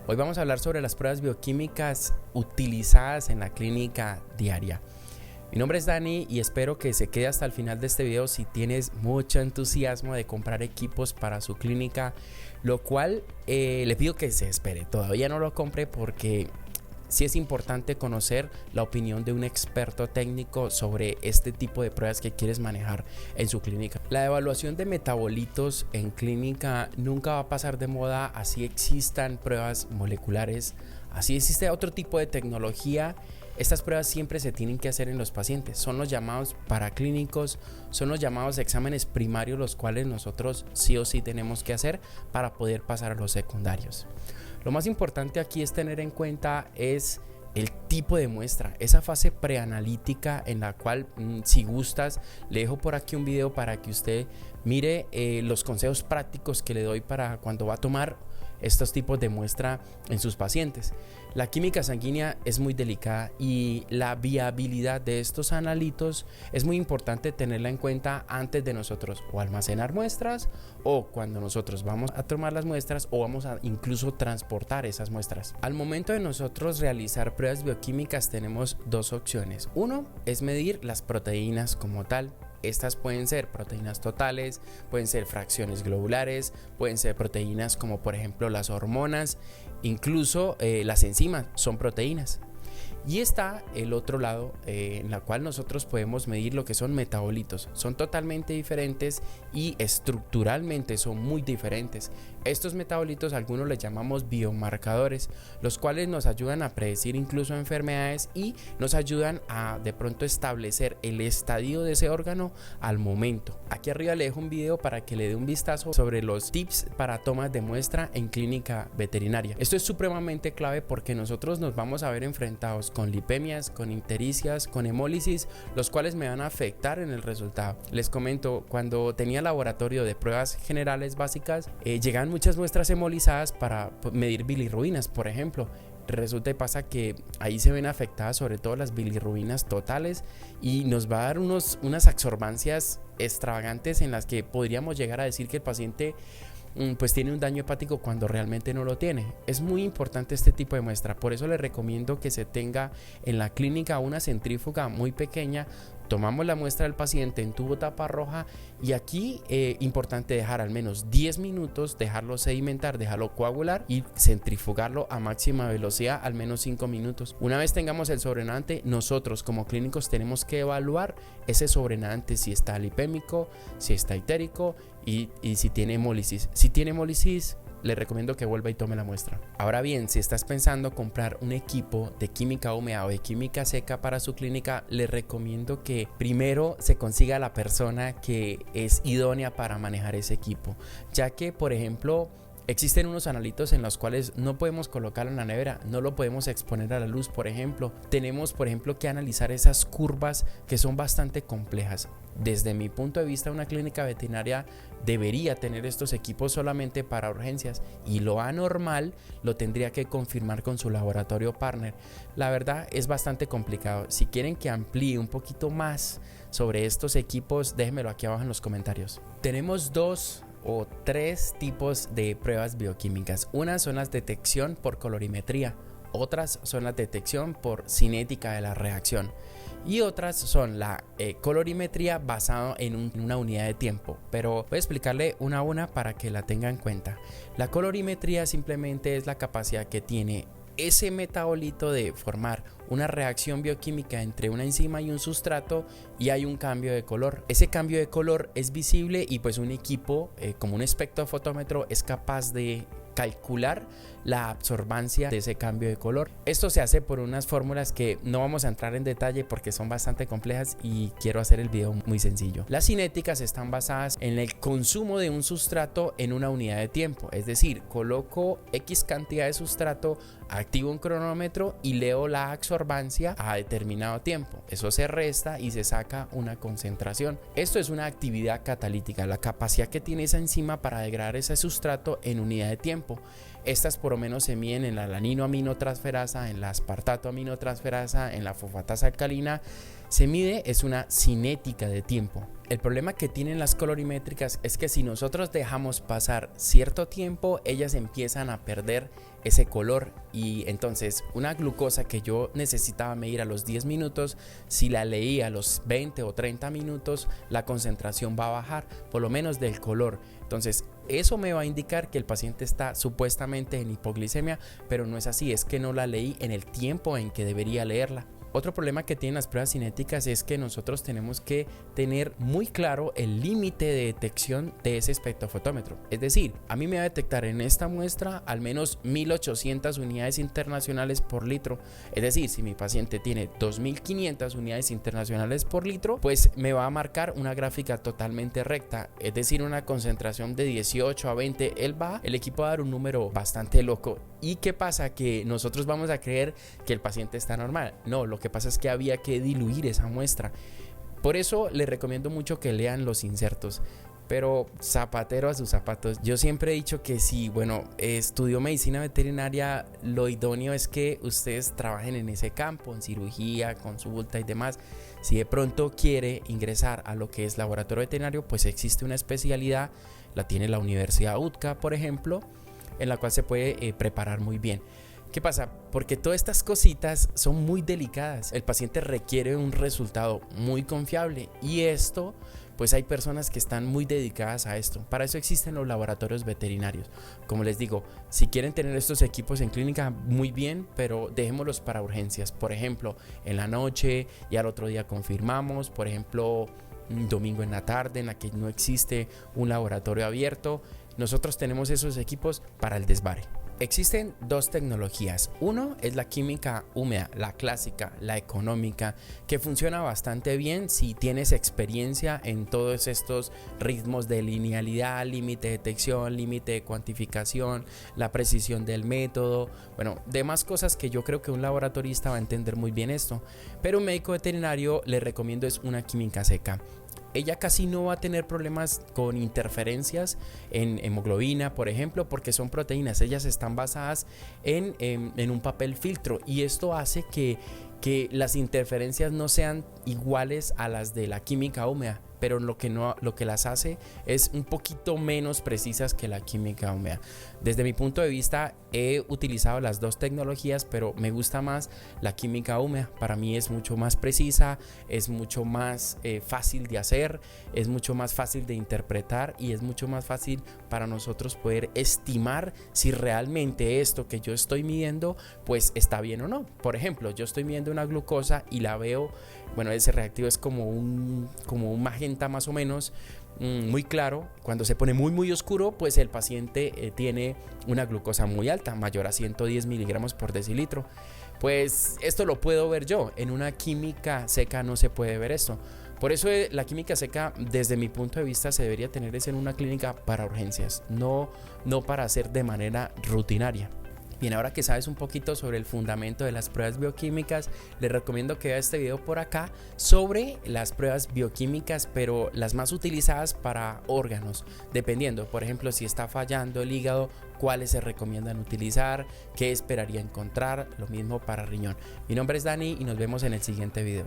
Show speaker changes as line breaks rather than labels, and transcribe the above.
Hoy vamos a hablar sobre las pruebas bioquímicas utilizadas en la clínica diaria. Mi nombre es Dani y espero que se quede hasta el final de este video si tienes mucho entusiasmo de comprar equipos para su clínica, lo cual le pido que se espere. Todavía no lo compre porque sí es importante conocer la opinión de un experto técnico sobre este tipo de pruebas que quieres manejar en su clínica. La evaluación de metabolitos en clínica nunca va a pasar de moda, así existan pruebas moleculares, así existe otro tipo de tecnología. Estas pruebas siempre se tienen que hacer en los pacientes, son los llamados paraclínicos, son los llamados exámenes primarios, los cuales nosotros sí o sí tenemos que hacer para poder pasar a los secundarios. Lo más importante aquí es tener en cuenta es el tipo de muestra, esa fase preanalítica en la cual si gustas le dejo por aquí un video para que usted mire los consejos prácticos que le doy para cuando va a tomar estos tipos de muestra en sus pacientes. La química sanguínea es muy delicada y la viabilidad de estos analitos es muy importante tenerla en cuenta antes de nosotros o almacenar muestras o cuando nosotros vamos a tomar las muestras o vamos a incluso transportar esas muestras. Al momento de nosotros realizar pruebas bioquímicas tenemos dos opciones. Uno es medir las proteínas como tal. Estas pueden ser proteínas totales, pueden ser fracciones globulares, pueden ser proteínas como por ejemplo las hormonas, incluso las enzimas son proteínas. Y está el otro lado en la cual nosotros podemos medir lo que son metabolitos. Son totalmente diferentes y estructuralmente son muy diferentes. Estos metabolitos algunos les llamamos biomarcadores, los cuales nos ayudan a predecir incluso enfermedades y nos ayudan a de pronto establecer el estadio de ese órgano al momento. Aquí arriba le dejo un video para que le dé un vistazo sobre los tips para tomas de muestra en clínica veterinaria. Esto es supremamente clave porque nosotros nos vamos a ver enfrentados con lipemias, con ictericias, con hemólisis, los cuales me van a afectar en el resultado. Les comento, cuando tenía laboratorio de pruebas generales básicas, llegaban muchas muestras hemolizadas para medir bilirrubinas, por ejemplo. Resulta y pasa que ahí se ven afectadas sobre todo las bilirrubinas totales y nos va a dar unas absorbancias extravagantes en las que podríamos llegar a decir que el paciente pues tiene un daño hepático cuando realmente no lo tiene. Es muy importante este tipo de muestra, por eso les recomiendo que se tenga en la clínica una centrífuga muy pequeña. Tomamos la muestra del paciente en tubo tapa roja y aquí importante dejar al menos 10 minutos, dejarlo sedimentar, dejarlo coagular y centrifugarlo a máxima velocidad al menos 5 minutos. Una vez tengamos el sobrenadante, nosotros como clínicos tenemos que evaluar ese sobrenadante si está lipémico, si está itérico y si tiene hemólisis. Si tiene hemólisis, le recomiendo que vuelva y tome la muestra. Ahora bien, si estás pensando comprar un equipo de química húmeda o de química seca para su clínica, le recomiendo que primero se consiga la persona que es idónea para manejar ese equipo, ya que por ejemplo existen unos analitos en los cuales no podemos colocarlo en la nevera, no lo podemos exponer a la luz, por ejemplo. Tenemos, por ejemplo, que analizar esas curvas que son bastante complejas. Desde mi punto de vista, una clínica veterinaria debería tener estos equipos solamente para urgencias y lo anormal lo tendría que confirmar con su laboratorio partner. La verdad es bastante complicado. Si quieren que amplíe un poquito más sobre estos equipos, déjenmelo aquí abajo en los comentarios. Tenemos dos o tres tipos de pruebas bioquímicas. Unas son las detección por colorimetría, otras son la detección por cinética de la reacción y otras son la colorimetría basado en una unidad de tiempo, pero voy a explicarle una a una para que la tenga en cuenta. La colorimetría simplemente es la capacidad que tiene ese metabolito de formar una reacción bioquímica entre una enzima y un sustrato y hay un cambio de color. Ese cambio de color es visible y pues un equipo como un espectrofotómetro es capaz de calcular la absorbancia de ese cambio de color. Esto se hace por unas fórmulas que no vamos a entrar en detalle porque son bastante complejas y quiero hacer el video muy sencillo. Las cinéticas están basadas en el consumo de un sustrato en una unidad de tiempo, es decir, coloco X cantidad de sustrato, activo un cronómetro y leo la absorbancia a determinado tiempo. Eso se resta y se saca una concentración. Esto es una actividad catalítica, la capacidad que tiene esa enzima para degradar ese sustrato en unidad de tiempo. Estas por lo menos se miden en la alaninoaminotransferasa, en la aspartato-aminotransferasa, en la fosfatasa alcalina. Se mide, es una cinética de tiempo. El problema que tienen las colorimétricas es que si nosotros dejamos pasar cierto tiempo, ellas empiezan a perder ese color, y entonces una glucosa que yo necesitaba medir a los 10 minutos, si la leí a los 20 o 30 minutos, la concentración va a bajar, por lo menos del color. Entonces eso me va a indicar que el paciente está supuestamente en hipoglicemia, pero no es así, es que no la leí en el tiempo en que debería leerla. Otro problema que tienen las pruebas cinéticas es que nosotros tenemos que tener muy claro el límite de detección de ese espectrofotómetro. Es decir, a mí me va a detectar en esta muestra al menos 1800 unidades internacionales por litro. Es decir, si mi paciente tiene 2500 unidades internacionales por litro, pues me va a marcar una gráfica totalmente recta. Es decir, una concentración de 18 a 20. El equipo va a dar un número bastante loco. ¿Y qué pasa? Que nosotros vamos a creer que el paciente está normal. No, lo que pasa es que había que diluir esa muestra. Por eso les recomiendo mucho que lean los insertos. Pero zapatero a sus zapatos. Yo siempre he dicho que si, estudio medicina veterinaria, lo idóneo es que ustedes trabajen en ese campo, en cirugía, consulta y demás. Si de pronto quiere ingresar a lo que es laboratorio veterinario, pues existe una especialidad, la tiene la Universidad UTCA, por ejemplo, en la cual se puede preparar muy bien. ¿Qué pasa? Porque todas estas cositas son muy delicadas. El paciente requiere un resultado muy confiable, y esto, pues hay personas que están muy dedicadas a esto. Para eso existen los laboratorios veterinarios. Como les digo, si quieren tener estos equipos en clínica, muy bien, pero dejémoslos para urgencias. Por ejemplo, en la noche y al otro día confirmamos. Por ejemplo, un domingo en la tarde en la que no existe un laboratorio abierto. Nosotros tenemos esos equipos para el desvare. Existen dos tecnologías. Uno es la química húmeda, la clásica, la económica, que funciona bastante bien si tienes experiencia en todos estos ritmos de linealidad, límite de detección, límite de cuantificación, la precisión del método, demás cosas que yo creo que un laboratorista va a entender muy bien esto. Pero un médico veterinario le recomiendo es una química seca. Ella casi no va a tener problemas con interferencias en hemoglobina, por ejemplo, porque son proteínas. Ellas están basadas en un papel filtro, y esto hace que las interferencias no sean iguales a las de la química húmeda, pero lo que las hace es un poquito menos precisas que la química húmeda. Desde mi punto de vista he utilizado las dos tecnologías, pero me gusta más la química húmeda. Para mí es mucho más precisa, es mucho más fácil de hacer, es mucho más fácil de interpretar, y es mucho más fácil para nosotros poder estimar si realmente esto que yo estoy midiendo pues está bien o no. Por ejemplo, yo estoy midiendo una glucosa y la veo, ese reactivo es como un magenta más o menos, muy claro. Cuando se pone muy oscuro, pues el paciente tiene una glucosa muy alta, mayor a 110 miligramos por decilitro. Pues esto lo puedo ver yo. En una química seca no se puede ver esto. Por eso la química seca, desde mi punto de vista, se debería tener en una clínica para urgencias, no para hacer de manera rutinaria. Bien, ahora que sabes un poquito sobre el fundamento de las pruebas bioquímicas, les recomiendo que veas este video por acá sobre las pruebas bioquímicas, pero las más utilizadas para órganos, dependiendo, por ejemplo, si está fallando el hígado, cuáles se recomiendan utilizar, qué esperaría encontrar, lo mismo para riñón. Mi nombre es Dani y nos vemos en el siguiente video.